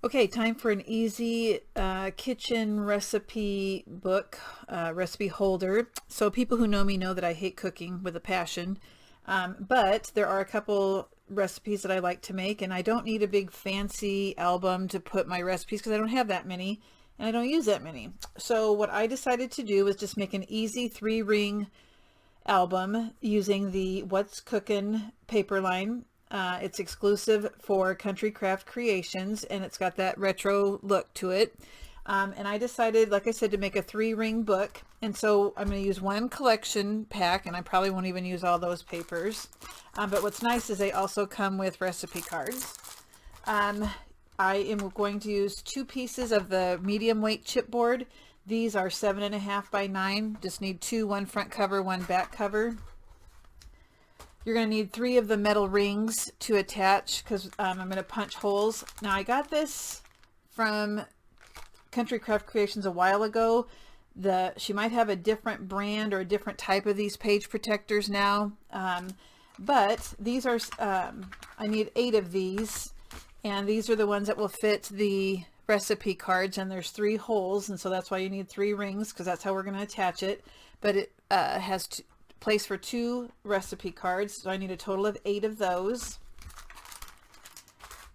Okay, time for an easy kitchen recipe book, recipe holder. So people who know me know that I hate cooking with a passion, but there are a couple recipes that I like to make, and I don't need a big fancy album to put my recipes because I don't have that many and I don't use that many. So what I decided to do was just make an easy 3-ring album using the What's Cookin' paper line. It's exclusive for Country Craft Creations, and it's got that retro look to it. And I decided, like I said, to make a 3-ring book. And so I'm going to use one collection pack, and I probably won't even use all those papers. But what's nice is they also come with recipe cards. I am going to use 2 pieces of the medium weight chipboard. These are 7.5 by 9. Just need 2, one front cover, one back cover. You're going to need 3 of the metal rings to attach because I'm going to punch holes. Now I got this from Country Craft Creations a while ago. She might have a different brand or a different type of these page protectors now. But these are, I need 8 of these, and these are the ones that will fit the recipe cards, and there's 3 holes, and so that's why you need 3 rings, because that's how we're going to attach it. But it has place for 2 recipe cards, so I need a total of 8 of those.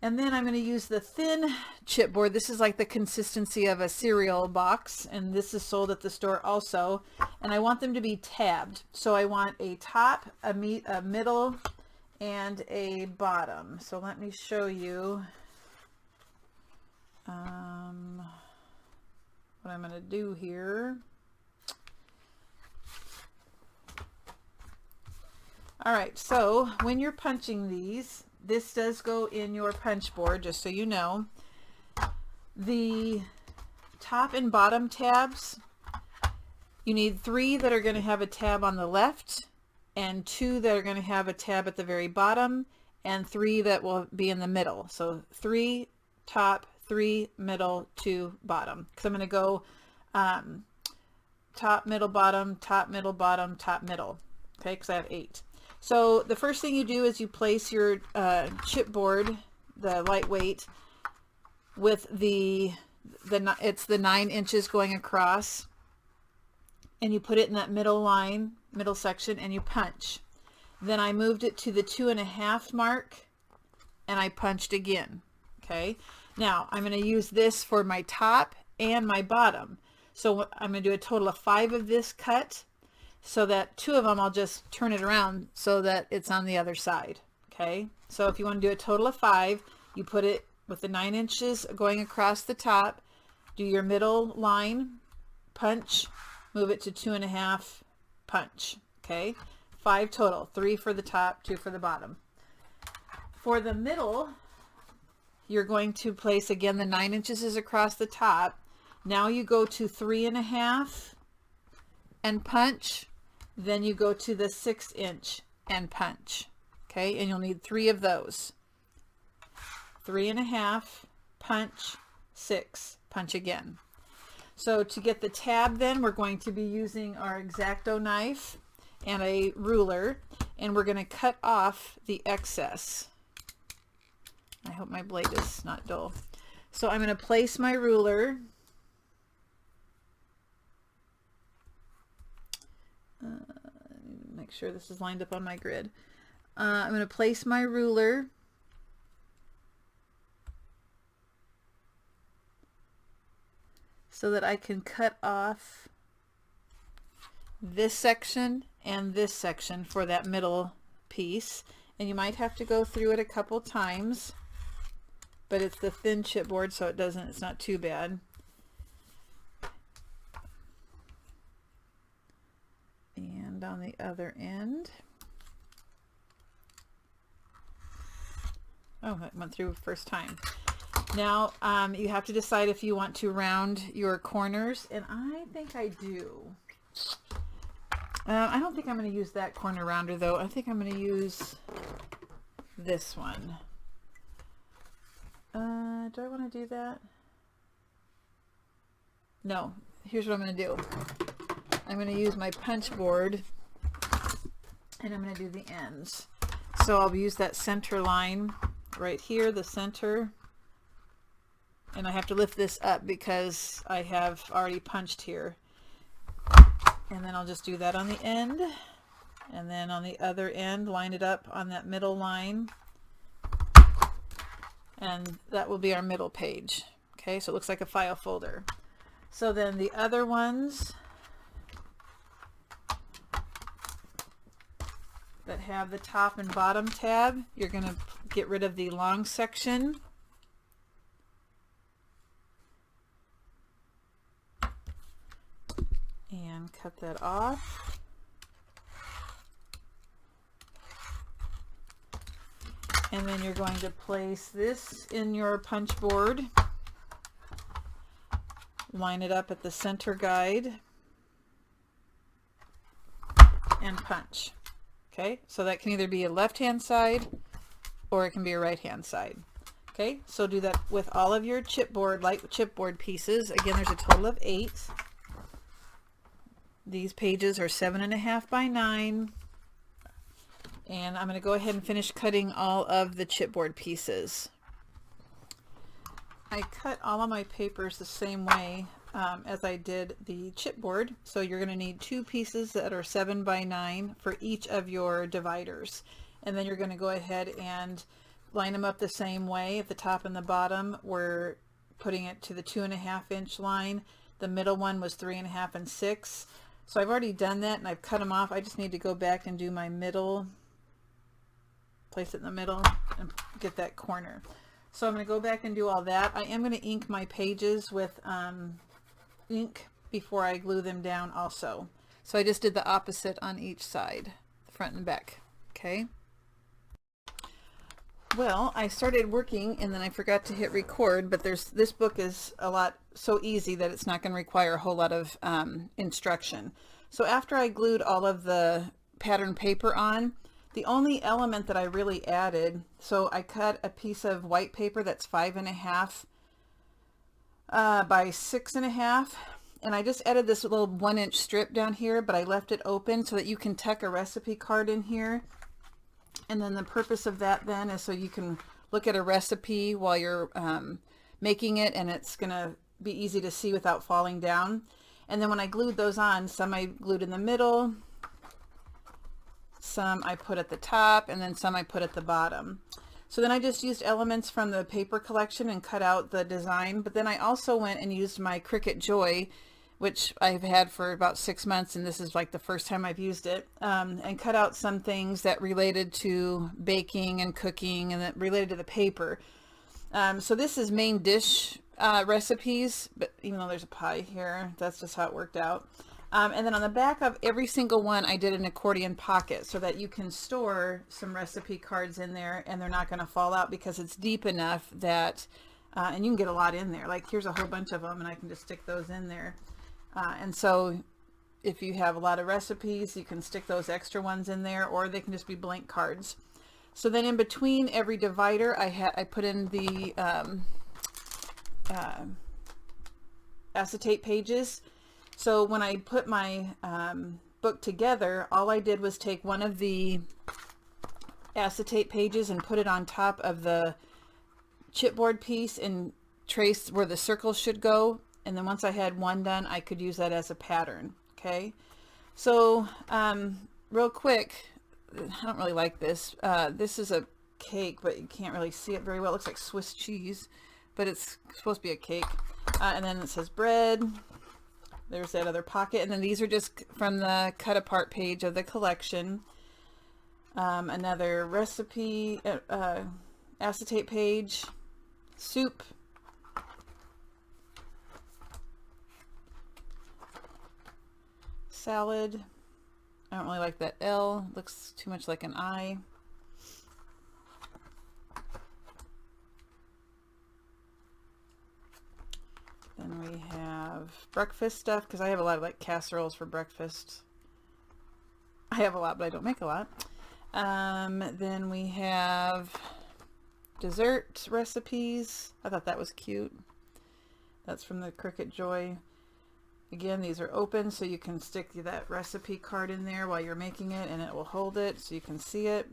And then I'm going to use the thin chipboard. This is like the consistency of a cereal box, and this is sold at the store also. And I want them to be tabbed, so I want a top, a middle, and a bottom. So let me show you what I'm going to do here. All right, so when you're punching these, this does go in your punch board, just so you know. The top and bottom tabs, you need 3 that are going to have a tab on the left, and 2 that are going to have a tab at the very bottom, and 3 that will be in the middle. So 3 top, 3 middle, 2 bottom. Because I'm going to go top, middle, bottom, top, middle, bottom, top, middle. Okay, because I have 8. So the first thing you do is you place your chipboard, the lightweight, with it's the 9 inches going across, and you put it in that middle line, middle section, and you punch. Then I moved it to the 2.5 mark, and I punched again. Okay, now I'm going to use this for my top and my bottom. So I'm going to do a total of 5 of this cut, so that 2 of them I'll just turn it around so that it's on the other side. Okay, so if you want to do a total of 5, you put it with the 9 inches going across the top, do your middle line, punch, move it to 2.5, punch. Okay, 5 total, 3 for the top, 2 for the bottom. For the middle, you're going to place again the 9 inches is across the top. Now you go to 3.5 and punch. Then you go to the 6 inch and punch. Okay, and you'll need 3 of those. 3.5, punch, 6, punch again. So to get the tab, then we're going to be using our X-Acto knife and a ruler, and we're going to cut off the excess. I hope my blade is not dull. So I'm going to place my ruler. Make sure this is lined up on my grid. I'm going to place my ruler so that I can cut off this section and this section for that middle piece. And you might have to go through it a couple times, but it's the thin chipboard, so it's not too bad. And on the other end, oh, it went through first time. Now you have to decide if you want to round your corners, and I think I do. I don't think I'm going to use that corner rounder though. I think I'm going to use this one. Do I want to do that? No. Here's what I'm going to do. I'm going to use my punch board, and I'm going to do the ends. So I'll use that center line right here, the center. And I have to lift this up because I have already punched here. And then I'll just do that on the end. And then on the other end, line it up on that middle line. And that will be our middle page. Okay, so it looks like a file folder. So then the other ones that have the top and bottom tab, you're going to get rid of the long section. And cut that off. And then you're going to place this in your punch board. Line it up at the center guide and punch. Okay, so that can either be a left-hand side or it can be a right-hand side. Okay, so do that with all of your chipboard, light chipboard pieces. Again, there's a total of 8. These pages are 7.5 by 9. And I'm going to go ahead and finish cutting all of the chipboard pieces. I cut all of my papers the same way as I did the chipboard. So you're going to need 2 pieces that are 7 by 9 for each of your dividers. And then you're going to go ahead and line them up the same way. At the top and the bottom, we're putting it to the 2.5 inch line. The middle one was 3.5 and 6. So I've already done that and I've cut them off. I just need to go back and do my middle, place it in the middle and get that corner. So I'm going to go back and do all that. I am going to ink my pages with ink before I glue them down also. So I just did the opposite on each side, the front and back. Okay. Well, I started working and then I forgot to hit record, but this book is so easy that it's not going to require a whole lot of instruction. So after I glued all of the pattern paper on, the only element that I really added, so I cut a piece of white paper that's 5.5 by 6.5, and I just added this little 1-inch strip down here, but I left it open so that you can tuck a recipe card in here. And then the purpose of that then is so you can look at a recipe while you're making it, and it's going to be easy to see without falling down. And then when I glued those on, some I glued in the middle, some I put at the top, and then some I put at the bottom. So then I just used elements from the paper collection and cut out the design. But then I also went and used my Cricut Joy, which I've had for about 6 months, and this is like the first time I've used it, and cut out some things that related to baking and cooking and that related to the paper. So this is main dish recipes, but even though there's a pie here, that's just how it worked out. And then on the back of every single one, I did an accordion pocket so that you can store some recipe cards in there and they're not going to fall out because it's deep enough that, and you can get a lot in there. Like here's a whole bunch of them and I can just stick those in there. And so if you have a lot of recipes, you can stick those extra ones in there, or they can just be blank cards. So then in between every divider, I put in the acetate pages. So when I put my book together, all I did was take one of the acetate pages and put it on top of the chipboard piece and trace where the circles should go. And then once I had one done, I could use that as a pattern. Okay. So, real quick, I don't really like this. This is a cake, but you can't really see it very well. It looks like Swiss cheese, but it's supposed to be a cake. And then it says bread. There's that other pocket. And then these are just from the cut apart page of the collection. Another recipe, acetate page, soup, salad. I don't really like that L. Looks too much like an I. Then we have breakfast stuff, because I have a lot of like casseroles for breakfast. I have a lot, but I don't make a lot. Then we have dessert recipes. I thought that was cute. That's from the Cricut Joy. Again, these are open, so you can stick that recipe card in there while you're making it, and it will hold it so you can see it.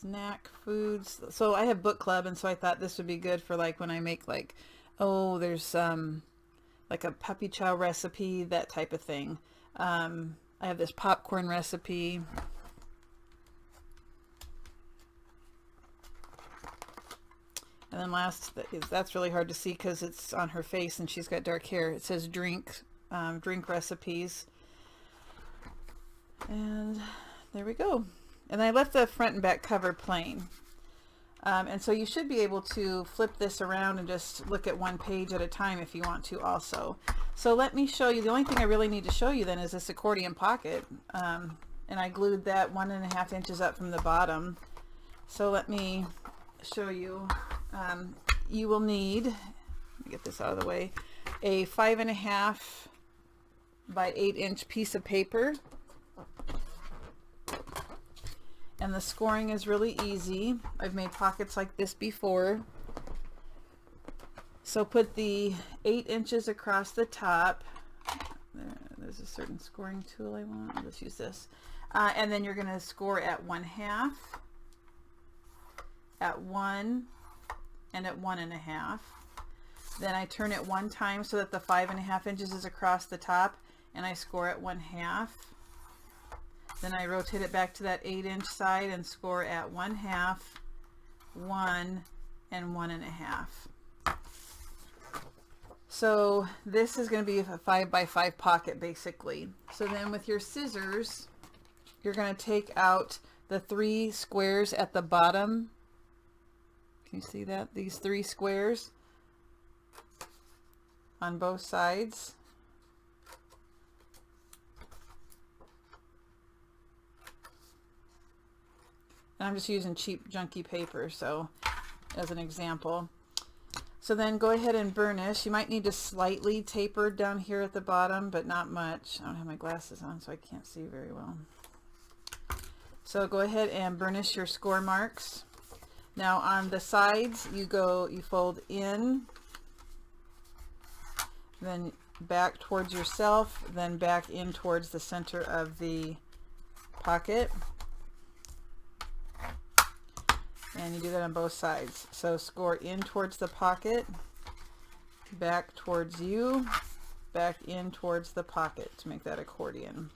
snack foods. So I have book club, and so I thought this would be good for like when I make like, oh, there's like a puppy chow recipe, that type of thing. I have this popcorn recipe. And then last, that's really hard to see because it's on her face and she's got dark hair. It says drink recipes. And there we go. And I left the front and back cover plain. And so you should be able to flip this around and just look at one page at a time if you want to also. So let me show you. The only thing I really need to show you then is this accordion pocket. And I glued that 1.5 inches up from the bottom. So let me show you. You will need, let me get this out of the way, a 5.5 by 8 inch piece of paper. And the scoring is really easy. I've made pockets like this before. So put the 8 inches across the top. There's a certain scoring tool I want. Let's use this. And then you're going to score at 1/2, at 1, and at 1.5. Then I turn it one time so that the 5.5 inches is across the top, and I score at 1/2. Then I rotate it back to that 8 inch side and score at 1/2, 1, and 1.5. So this is going to be a 5 by 5 pocket basically. So then with your scissors, you're going to take out the 3 squares at the bottom. Can you see that? These 3 squares on both sides. And I'm just using cheap junky paper, so as an example. So then go ahead and burnish. You might need to slightly taper down here at the bottom, but not much. I don't have my glasses on, so I can't see very well. So go ahead and burnish your score marks. Now on the sides, you fold in, then back towards yourself, then back in towards the center of the pocket. And you do that on both sides. So score in towards the pocket, back towards you, back in towards the pocket to make that accordion.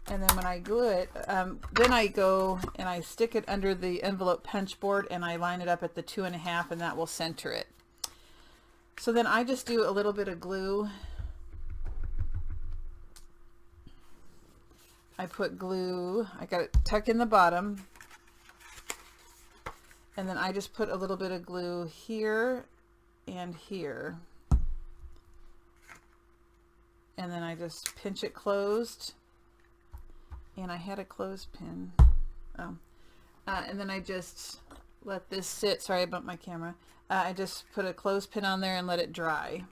And then when I glue it, then I go and I stick it under the envelope punch board and I line it up at the 2.5, and that will center it. So then I just do a little bit of glue. I put glue, I got it tucked in the bottom, and then I just put a little bit of glue here and here, and then I just pinch it closed, and I had a clothespin. And then I just let this sit. Sorry, I bumped my camera. I just put a clothespin on there and let it dry.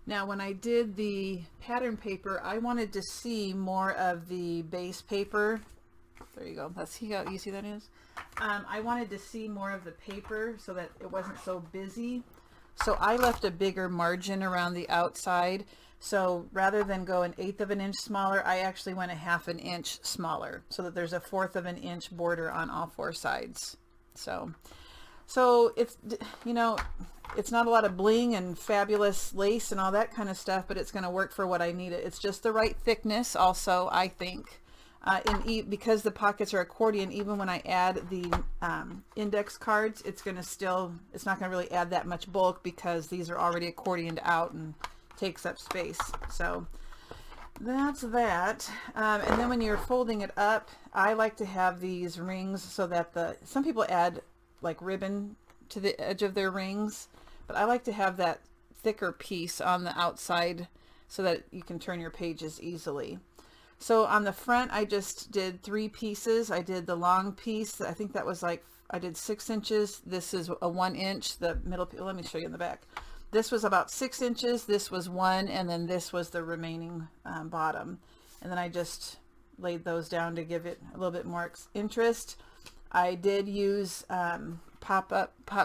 Now when I did the pattern paper, I wanted to see more of the base paper. There you go. Let's see how easy that is. I wanted to see more of the paper so that it wasn't so busy. So I left a bigger margin around the outside. So rather than go 1/8 of an inch smaller, I actually went 1/2 inch smaller so that there's a 1/4 of an inch border on all 4 sides. So it's, you know, it's not a lot of bling and fabulous lace and all that kind of stuff, but it's going to work for what I need it. It's just the right thickness also, I think. Because the pockets are accordion, even when I add the index cards, it's not going to really add that much bulk because these are already accordioned out and takes up space. So that's that. And then when you're folding it up, I like to have these rings so that some people add like ribbon to the edge of their rings, but I like to have that thicker piece on the outside so that you can turn your pages easily. So on the front, I just did 3 pieces. I did the long piece. I think that was like, I did 6 inches. This is a 1 inch, the middle, let me show you in the back. This was about 6 inches. This was 1, and then this was the remaining bottom. And then I just laid those down to give it a little bit more interest. I did use pop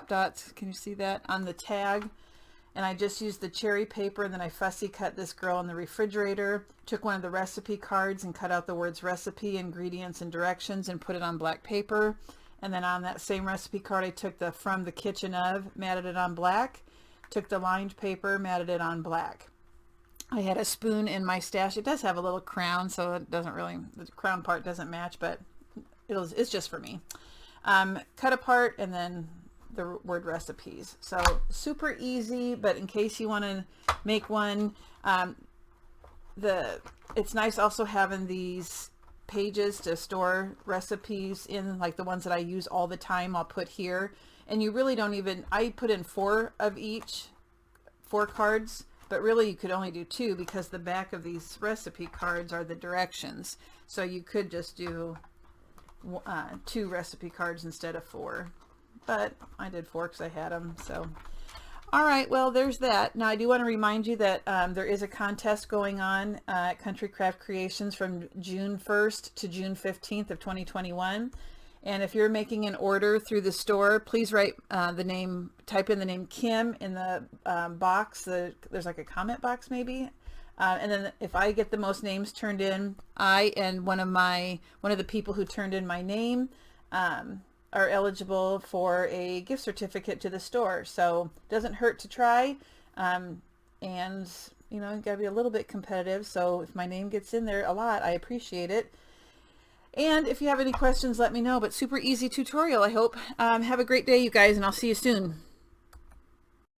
dots. Can you see that on the tag? and I just used the cherry paper, and then I fussy cut this girl in the refrigerator, took one of the recipe cards and cut out the words recipe, ingredients, and directions and put it on black paper. And then on that same recipe card, I took the from the kitchen of, matted it on black, took the lined paper, matted it on black. I had a spoon in my stash. It does have a little crown, so it doesn't really, the crown part doesn't match, but it's just for me. Cut apart, and then the word recipes. So super easy, but in case you want to make one, it's nice also having these pages to store recipes in, like the ones that I use all the time I'll put here. And you really don't even, I put in 4 of each, 4 cards, but really you could only do 2 because the back of these recipe cards are the directions. So you could just do 2 recipe cards instead of 4, but I did 4 because I had them. So all right, well, there's that. Now I do want to remind you that there is a contest going on at Country Craft Creations from June 1st to June 15th of 2021. And if you're making an order through the store, please write the name, type in the name Kim in the box. There's like a comment box maybe. And then if I get the most names turned in, I and one of the people who turned in my name are eligible for a gift certificate to the store. So it doesn't hurt to try. And you know, you gotta be a little bit competitive. So if my name gets in there a lot, I appreciate it. And if you have any questions, let me know. But super easy tutorial, I hope. Have a great day, you guys, and I'll see you soon.